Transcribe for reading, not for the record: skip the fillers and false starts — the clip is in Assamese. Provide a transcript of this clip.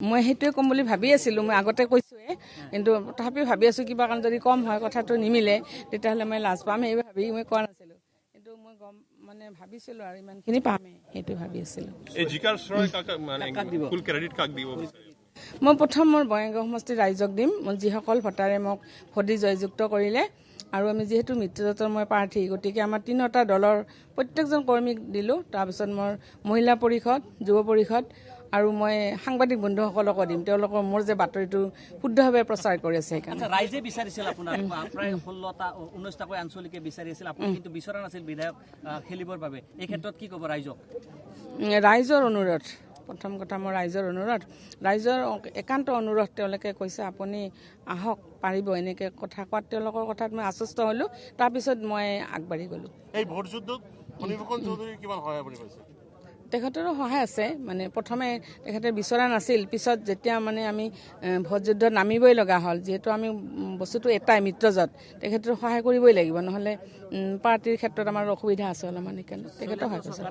মই সেইটোৱে ক'ম বুলি ভাবি আছিলোঁ, মই আগতে কৈছোঁৱে, কিন্তু তথাপিও ভাবি আছোঁ কিবা কাৰণ যদি কম হয় কথাটো নিমিলে তেতিয়াহ'লে মই লাজ পাম, সেই ভাবি মই কোৱা নাছিলোঁ। কিন্তু মই মানে ভাবিছিলোঁ আৰু ইমানখিনি পামেই সেইটো ভাবি আছিলোঁ। মই প্ৰথম মোৰ বঙাইগাঁও সমষ্টিৰ ৰাইজক দিম, যিসকল ভোটাৰে মোক ভোট দি জয়যুক্ত কৰিলে। আৰু আমি যিহেতু মিত্ৰজোঁটৰ মই প্ৰাৰ্থী, গতিকে আমাৰ 3টা দলৰ প্ৰত্যেকজন কৰ্মীক দিলোঁ। তাৰপিছত মোৰ মহিলা পৰিষদ, যুৱ পৰিষদ আৰু মই সাংবাদিক বন্ধুসকলকো দিম, তেওঁলোকৰ মোৰ যে বাতৰিটো শুদ্ধভাৱে প্ৰচাৰ কৰি আছে সেইকাৰণে। ৰাইজে বিচাৰিছিল আপোনাৰ প্ৰায় 16টা 19টাকৈ আঞ্চলিকে বিচাৰি আছিল, আপুনি কিন্তু বিচৰা নাছিল বিধায়ক খেলিবৰ বাবে। এই ক্ষেত্ৰত কি ক'ব ৰাইজক? ৰাইজৰ অনুৰোধ, প্ৰথম কথা মোৰ ৰাইজৰ অনুৰোধ, ৰাইজৰ একান্ত অনুৰোধ। তেওঁলোকে কৈছে আপুনি আহক, পাৰিব, এনেকৈ কথা কোৱাত তেওঁলোকৰ কথাত মই আশ্বস্ত হ'লোঁ। তাৰপিছত মই আগবাঢ়ি গ'লোঁ। এই ভোট যুদ্ধত ফণীভূষণ চৌধুৰীৰ কিমান সহায় আপুনি পাইছে? তেখেতৰো সহায় আছে। মানে প্ৰথমে তেখেতে বিচৰা নাছিল, পিছত যেতিয়া মানে আমি ভোট যুদ্ধত নামিবই লগা হ'ল, যিহেতু আমি বস্তুটো এটাই মিত্ৰজোঁট, তেখেতৰ সহায় কৰিবই লাগিব, নহ'লে পাৰ্টিৰ ক্ষেত্ৰত আমাৰ অসুবিধা আছে অলপমান, সেইকাৰণে তেখেতৰ সহায় কৰিছে।